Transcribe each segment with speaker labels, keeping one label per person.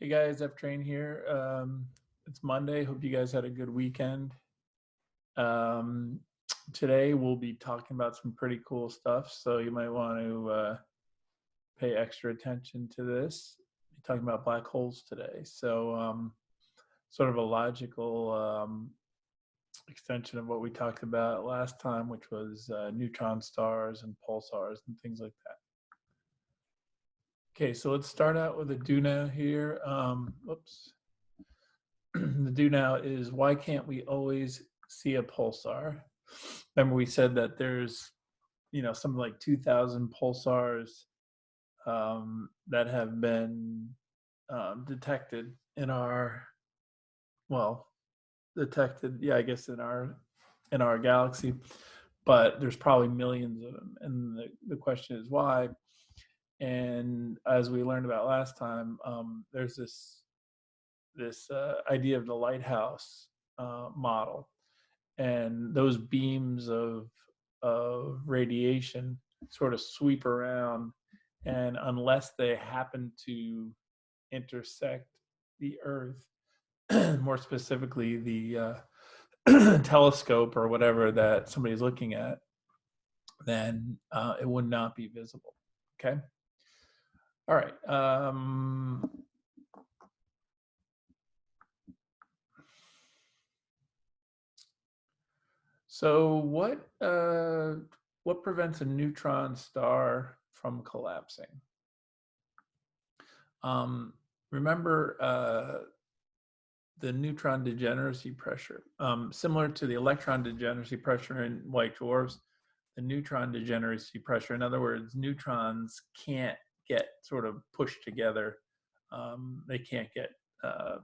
Speaker 1: Hey guys, F Train here. It's Monday. Hope you guys had a good weekend. Um, Today we'll be talking about some pretty cool stuff, so you might want to pay extra attention to this. We're talking about black holes today, so sort of a logical extension of what we talked about last time, which was neutron stars and pulsars and things like that. Okay, so let's start out with a do now here. Whoops. The do now is, why can't we always see a pulsar? Remember we said that there's, something like 2,000 pulsars that have been detected in our, well, detected, yeah, I guess in our galaxy, but there's probably millions of them. And the question is why? And as we learned about last time, there's this idea of the lighthouse model, and those beams of radiation sort of sweep around, and unless they happen to intersect the Earth, more specifically the telescope or whatever that somebody's looking at, then it would not be visible. Okay. All right. So what prevents a neutron star from collapsing? Remember the neutron degeneracy pressure, similar to the electron degeneracy pressure in white dwarfs. The neutron degeneracy pressure, in other words, neutrons can't get sort of pushed together. They can't get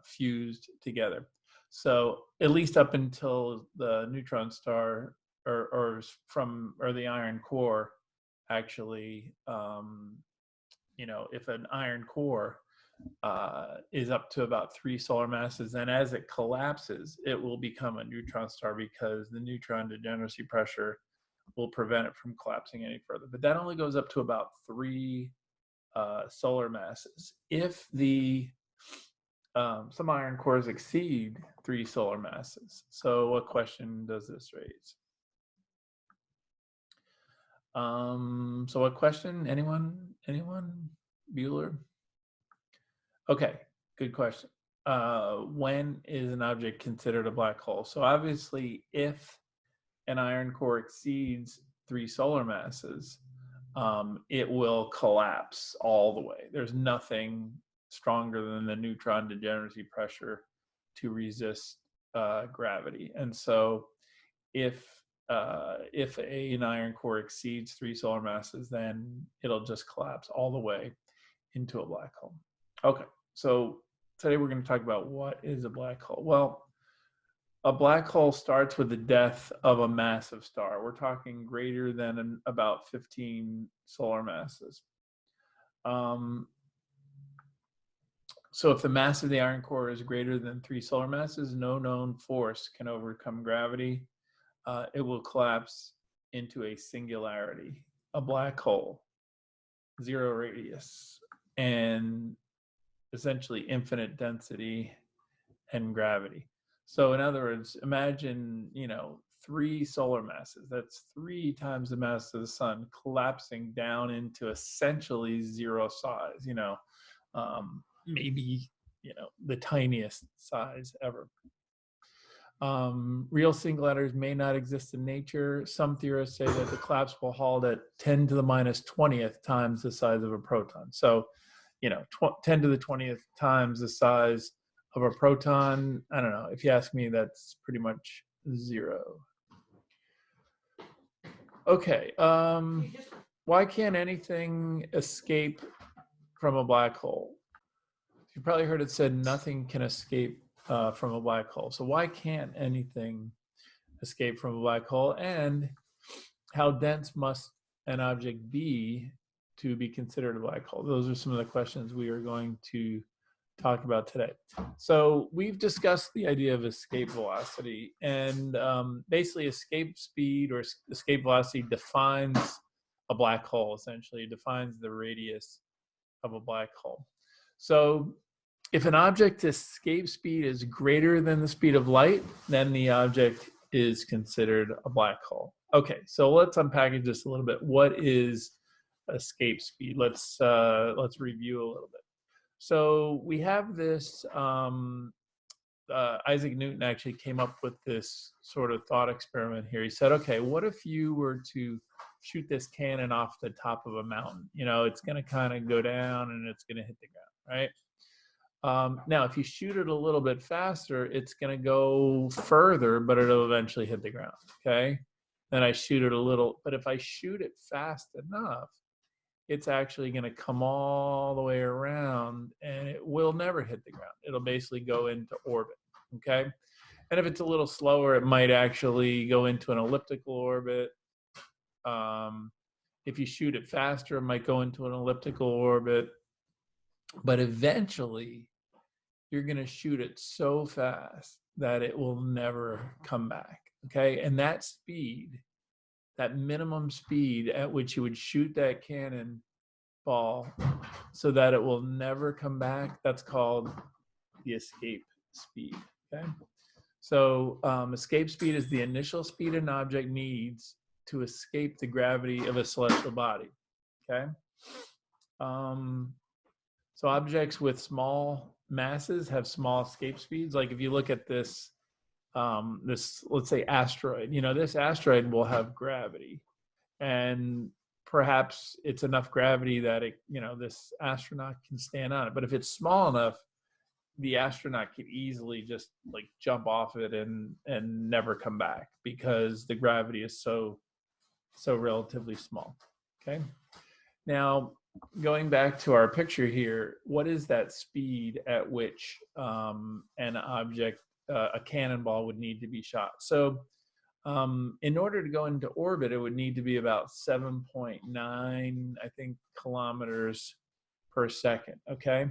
Speaker 1: fused together. So at least up until the neutron star or the iron core, actually, if an iron core is up to about 3 solar masses, then as it collapses, it will become a neutron star because the neutron degeneracy pressure will prevent it from collapsing any further. But that only goes up to about 3 solar masses. If the some iron cores exceed 3 solar masses. So what question does this raise? So what question? Anyone? Bueller? Okay, good question. When is an object considered a black hole? So obviously, if an iron core exceeds 3 solar masses, it will collapse all the way. There's nothing stronger than the neutron degeneracy pressure to resist gravity. And so if an iron core exceeds 3 solar masses, then it'll just collapse all the way into a black hole. Okay, so today we're going to talk about what is a black hole. Well, a black hole starts with the death of a massive star. We're talking greater than about 15 solar masses. So if the mass of the iron core is greater than 3 solar masses, no known force can overcome gravity. It will collapse into a singularity, a black hole, 0 radius, and essentially infinite density and gravity. So in other words, imagine, 3 solar masses, that's 3 times the mass of the sun, collapsing down into essentially 0 size, maybe, the tiniest size ever. Real singularities may not exist in nature. Some theorists say that the collapse will halt at 10 to the minus 20th times the size of a proton. So, 10 to the 20th times the size of a proton, I don't know. If you ask me, that's pretty much 0. Okay. Why can't anything escape from a black hole? You probably heard it said nothing can escape from a black hole. So why can't anything escape from a black hole? And how dense must an object be to be considered a black hole? Those are some of the questions we are going to talk about today. So we've discussed the idea of escape velocity, and basically escape speed or escape velocity defines a black hole. Essentially, it defines the radius of a black hole. So if an object's escape speed is greater than the speed of light, then the object is considered a black hole. Okay, so let's unpackage this a little bit. What is escape speed? Let's review a little bit. So we have this. Isaac Newton actually came up with this sort of thought experiment here. He said, "Okay, what if you were to shoot this cannon off the top of a mountain? You know, it's going to kind of go down and it's going to hit the ground, right?" Now, if you shoot it a little bit faster, it's going to go further, but it'll eventually hit the ground. Okay. Then I shoot it a little, but if I shoot it fast enough, it's actually going to come all the way around and it will never hit the ground. It'll basically go into orbit. Okay. And if it's a little slower, it might actually go into an elliptical orbit. If you shoot it faster, it might go into an elliptical orbit. But eventually, you're going to shoot it so fast that it will never come back. Okay. And that speed, that minimum speed at which you would shoot that cannon ball so that it will never come back, that's called the escape speed. Okay. So escape speed is the initial speed an object needs to escape the gravity of a celestial body. Okay. So objects with small masses have small escape speeds. Like if you look at this, let's say asteroid, you know, this asteroid will have gravity, and perhaps it's enough gravity that it, you know, this astronaut can stand on it. But if it's small enough, the astronaut could easily just like jump off it and never come back because the gravity is so relatively small. Okay. Now, going back to our picture here, what is that speed at which an object, a cannonball, would need to be shot? So in order to go into orbit, it would need to be about 7.9, I think, kilometers per second, okay?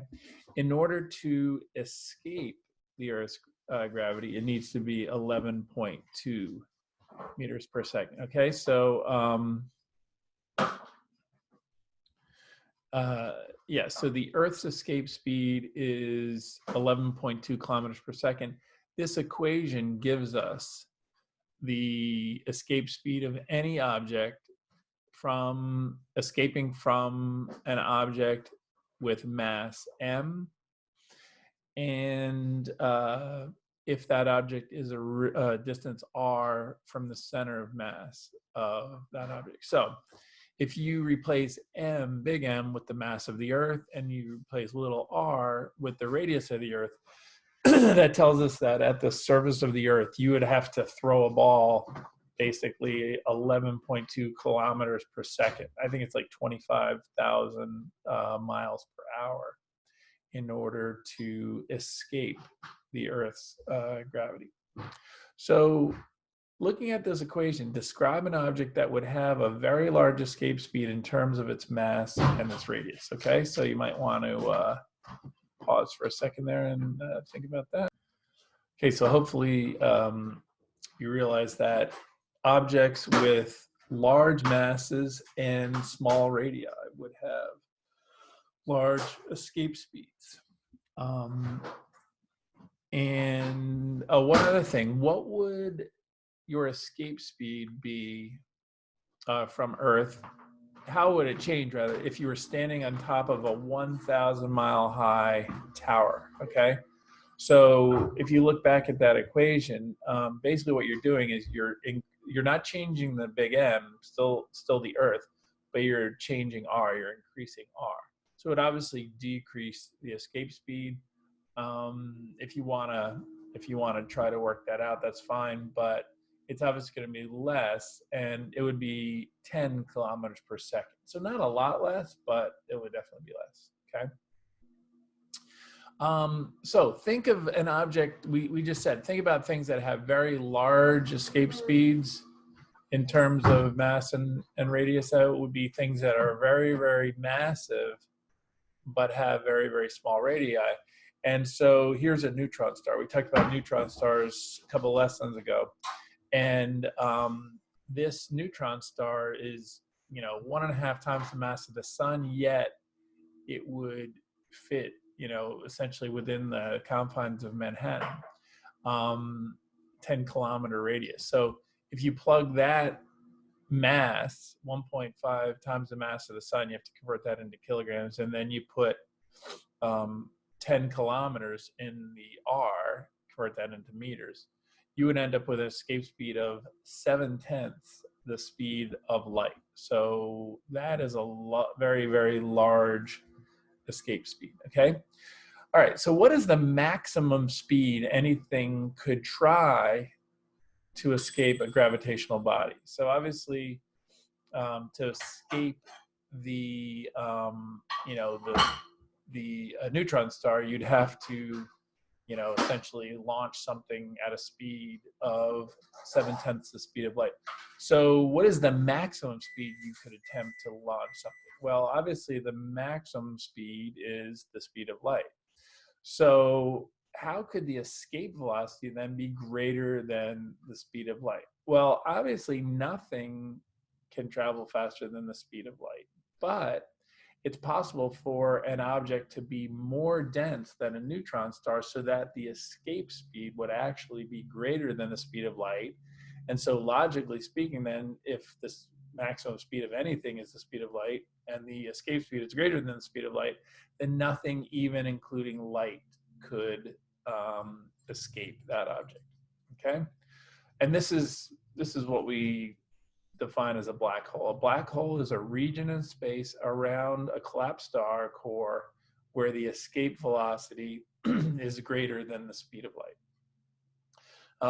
Speaker 1: In order to escape the Earth's gravity, it needs to be 11.2 meters per second, okay? So yeah, so the Earth's escape speed is 11.2 kilometers per second. This equation gives us the escape speed of any object from escaping from an object with mass m, and if that object is a distance r from the center of mass of that object. So if you replace m, big M, with the mass of the Earth, and you replace little r with the radius of the Earth, that tells us that at the surface of the Earth, you would have to throw a ball basically 11.2 kilometers per second. I think it's like 25,000 miles per hour in order to escape the Earth's gravity. So looking at this equation, describe an object that would have a very large escape speed in terms of its mass and its radius. Okay, so you might want to pause for a second there and think about that. Okay, so hopefully you realize that objects with large masses and small radii would have large escape speeds. And one other thing, what would your escape speed be from Earth? How would it change, rather, if you were standing on top of a 1,000 mile high tower? Okay, so if you look back at that equation, basically what you're doing is you're not changing the big M, still the Earth, but you're changing r, you're increasing r. So it obviously decrease the escape speed. If you wanna try to work that out, that's fine, but it's obviously going to be less, and it would be 10 kilometers per second. So not a lot less, but it would definitely be less. Okay. So think of an object, we just said, think about things that have very large escape speeds in terms of mass and radius. That would be things that are very, very massive, but have very, very small radii. And so here's a neutron star. We talked about neutron stars a couple lessons ago. And this neutron star is, 1.5 times the mass of the sun, yet it would fit you know, essentially within the confines of Manhattan, 10-kilometer radius. So if you plug that mass, 1.5 times the mass of the sun, you have to convert that into kilograms, and then you put 10 kilometers in the R, convert that into meters, you would end up with an escape speed of 7/10 the speed of light. So that is a very, very large escape speed, okay? All right, so what is the maximum speed anything could try to escape a gravitational body? So obviously, to escape the, you know, the neutron star, you'd have to, you know, essentially launch something at a speed of 7/10 the speed of light. So what is the maximum speed you could attempt to launch something? Well, obviously the maximum speed is the speed of light. So how could the escape velocity then be greater than the speed of light? Well, obviously nothing can travel faster than the speed of light, but it's possible for an object to be more dense than a neutron star so that the escape speed would actually be greater than the speed of light. And so logically speaking, then, if the maximum speed of anything is the speed of light and the escape speed is greater than the speed of light, then nothing, even including light, could escape that object, okay? And this is what we define as a black hole. A black hole is a region in space around a collapsed star core where the escape velocity is greater than the speed of light.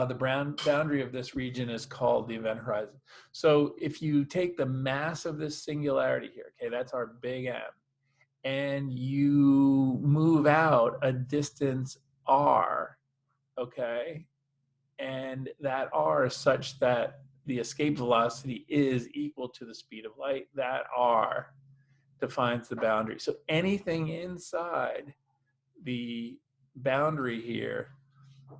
Speaker 1: The boundary of this region is called the event horizon. So if you take the mass of this singularity here, okay, that's our big M, and you move out a distance r, okay, and that r is such that the escape velocity is equal to the speed of light, that r defines the boundary. So anything inside the boundary here,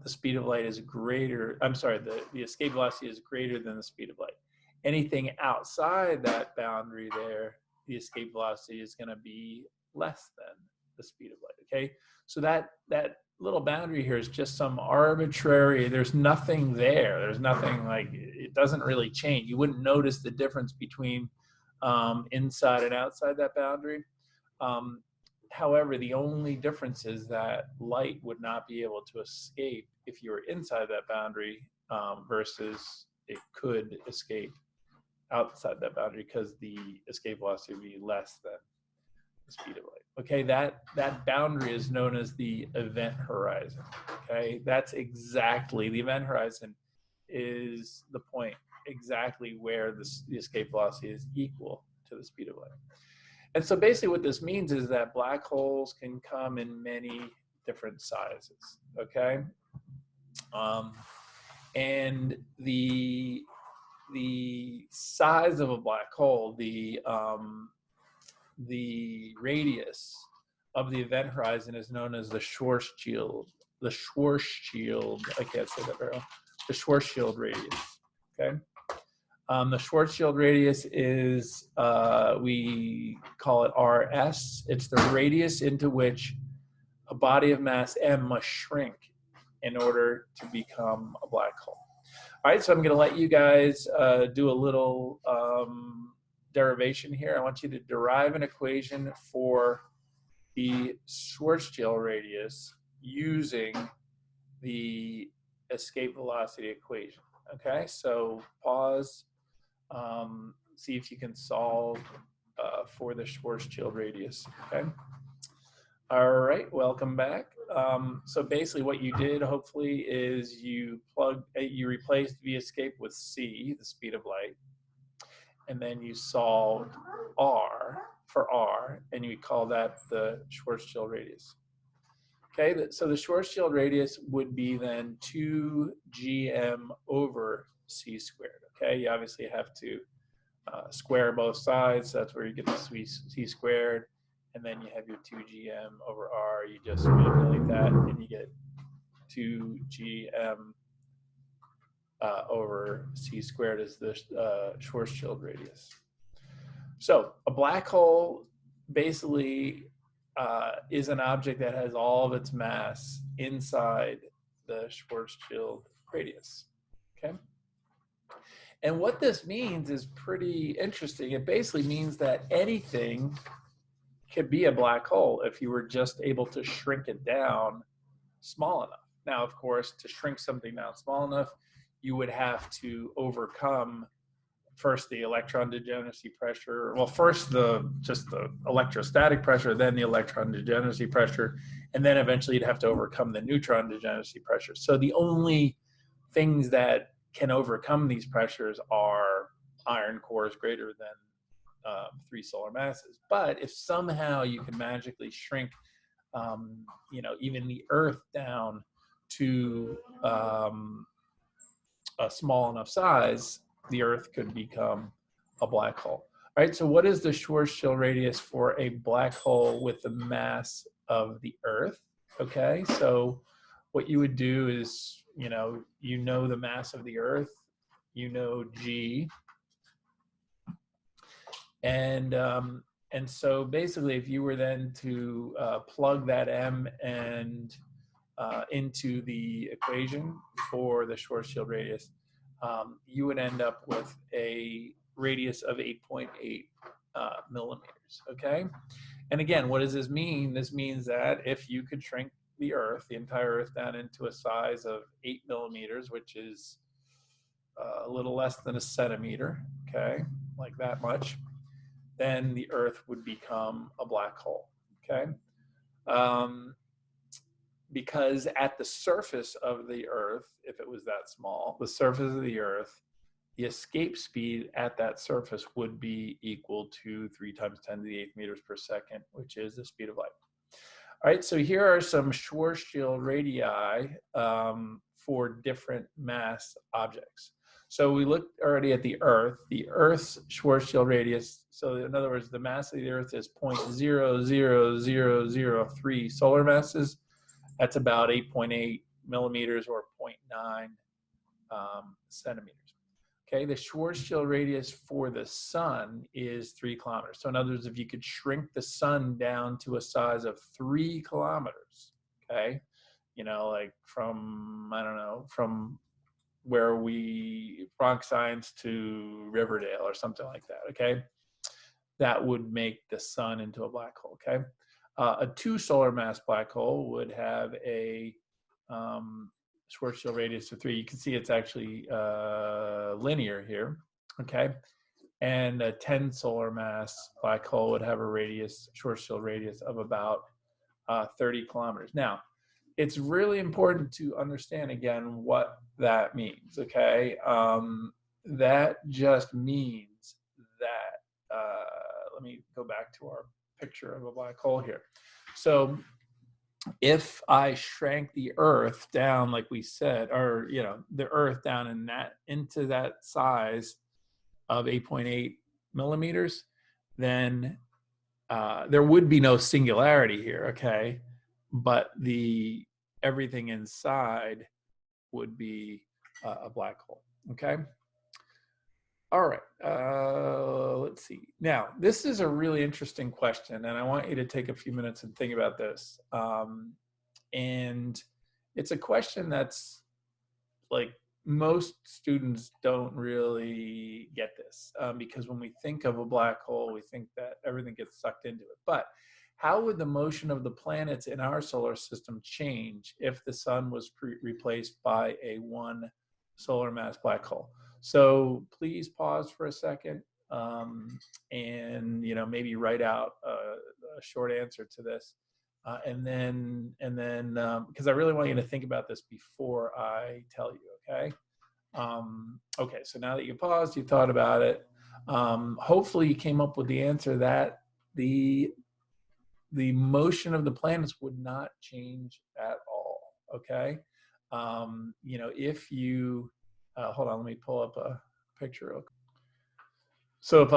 Speaker 1: the speed of light is greater, I'm sorry, the escape velocity is greater than the speed of light. Anything outside that boundary there, the escape velocity is going to be less than the speed of light, okay? So that little boundary here is just some arbitrary, there's nothing there. There's nothing, like, it doesn't really change. You wouldn't notice the difference between inside and outside that boundary. However, the only difference is that light would not be able to escape if you were inside that boundary versus it could escape outside that boundary because the escape velocity would be less than the speed of light. Okay, that boundary is known as the event horizon. Okay, that's exactly, the event horizon is the point exactly where the escape velocity is equal to the speed of light. And so basically what this means is that black holes can come in many different sizes, okay? And the size of a black hole, the radius of the event horizon is known as the Schwarzschild. The Schwarzschild, I can't say that very well. The Schwarzschild radius, okay? The Schwarzschild radius is, we call it RS. It's the radius into which a body of mass m must shrink in order to become a black hole. All right, so I'm going to let you guys do a little derivation here. I want you to derive an equation for the Schwarzschild radius using the escape velocity equation. Okay, so pause. See if you can solve for the Schwarzschild radius, okay? All right, welcome back. So basically what you did, hopefully, is you replaced V escape with C, the speed of light, and then you solved R for R, and you call that the Schwarzschild radius. Okay, so the Schwarzschild radius would be then 2gm over c squared. Okay, you obviously have to square both sides. So that's where you get the c squared, and then you have your 2gm over r. You just manipulate that, and you get 2gm over c squared is the Schwarzschild radius. So a black hole basically is an object that has all of its mass inside the Schwarzschild radius. Okay. And what this means is pretty interesting. It basically means that anything could be a black hole if you were just able to shrink it down small enough. Now, of course, to shrink something down small enough, you would have to overcome first the electron degeneracy pressure. Well, first just the electrostatic pressure, then the electron degeneracy pressure, and then eventually you'd have to overcome the neutron degeneracy pressure. So the only things that can overcome these pressures are iron cores greater than 3 solar masses. But if somehow you can magically shrink, even the Earth down to a small enough size, the Earth could become a black hole. All right, so what is the Schwarzschild radius for a black hole with the mass of the Earth? Okay, so what you would do is, you know the mass of the Earth, you know G, and so basically, if you were then to plug that M and into the equation for the Schwarzschild radius, you would end up with a radius of 8.8 millimeters, okay? And again, what does this mean? This means that if you could shrink the Earth, the entire Earth, down into a size of 8 millimeters, which is a little less than a centimeter, okay, like that much, then the Earth would become a black hole, okay? Because at the surface of the Earth, if it was that small, the surface of the Earth, the escape speed at that surface would be equal to 3 times 10 to the 8th meters per second, which is the speed of light. All right, so here are some Schwarzschild radii for different mass objects. So we looked already at the Earth's Schwarzschild radius. So in other words, the mass of the Earth is 0.00003 solar masses. That's about 8.8 millimeters or 0.9 centimeters. Okay, the Schwarzschild radius for the sun is 3 kilometers. So in other words, if you could shrink the sun down to a size of 3 kilometers, okay, like from, I don't know, from where Bronx Science to Riverdale or something like that, okay, that would make the sun into a black hole, okay? A 2 solar mass black hole would have a Schwarzschild radius of 3. You can see it's actually linear here, okay? And a 10 solar mass black hole would have a Schwarzschild radius of about 30 kilometers. Now, it's really important to understand again what that means, okay? That just means that, let me go back to our picture of a black hole here. So if I shrank the Earth down, like we said, or the Earth down into that size of 8.8 millimeters, then there would be no singularity here, okay? But everything inside would be a black hole, okay? All right, let's see. Now, this is a really interesting question, and I want you to take a few minutes and think about this. And it's a question that's like most students don't really get this because when we think of a black hole, we think that everything gets sucked into it. But how would the motion of the planets in our solar system change if the sun was replaced by a 1 solar mass black hole? So please pause for a second and maybe write out a short answer to this, and then because I really want you to think about this before I tell you. Okay. Okay. So now that you paused, you thought about it. Hopefully, you came up with the answer that the motion of the planets would not change at all. Okay. If you hold on, let me pull up a picture real quick. So if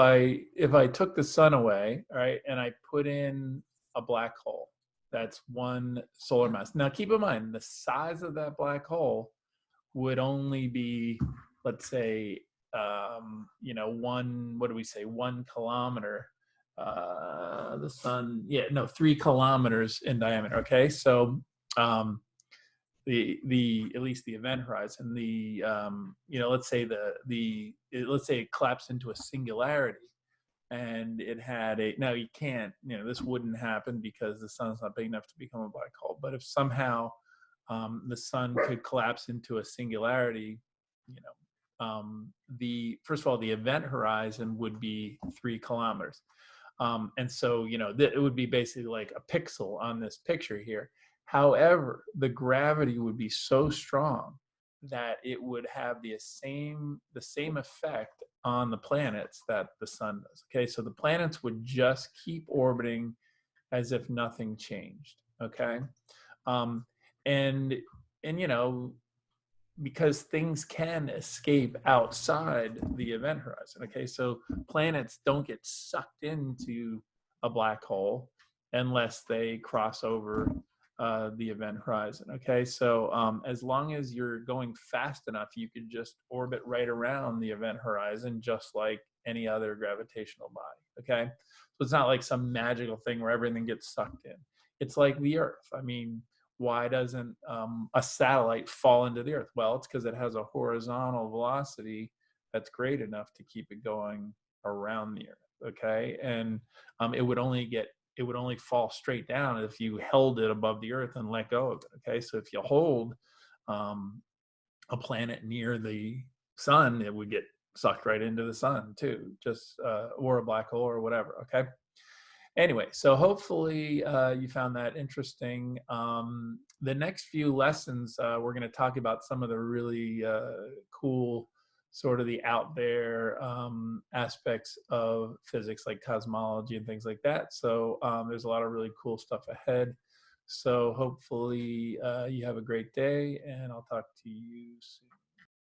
Speaker 1: I took the sun away, all right, and I put in a black hole, that's 1 solar mass. Now keep in mind, the size of that black hole would only be, let's say, 1 kilometer the sun, yeah, no, 3 kilometers in diameter. Okay, so um, the at least the event horizon, the let's say let's say it collapsed into a singularity, and it had a, now you can't, this wouldn't happen because the sun's not big enough to become a black hole. But if somehow the sun could collapse into a singularity, you know, the first of all, the event horizon would be 3 kilometers. And so, it would be basically like a pixel on this picture here. However, the gravity would be so strong that it would have the same effect on the planets that the sun does. Okay, so the planets would just keep orbiting as if nothing changed. Okay, um, and and because things can escape outside the event horizon. Okay, so planets don't get sucked into a black hole unless they cross over the event horizon. Okay, so as long as you're going fast enough, you could just orbit right around the event horizon, just like any other gravitational body. Okay, so it's not like some magical thing where everything gets sucked in. It's like the Earth. I mean, why doesn't a satellite fall into the Earth? Well, it's because it has a horizontal velocity that's great enough to keep it going around the Earth. Okay, and it would only fall straight down if you held it above the Earth and let go of it. Okay, so if you hold um, a planet near the sun, it would get sucked right into the sun too, just or a black hole or whatever. Okay. Anyway, so hopefully you found that interesting. The next few lessons, we're going to talk about some of the really cool, sort of the out there aspects of physics, like cosmology and things like that. So there's a lot of really cool stuff ahead. So hopefully you have a great day, and I'll talk to you soon.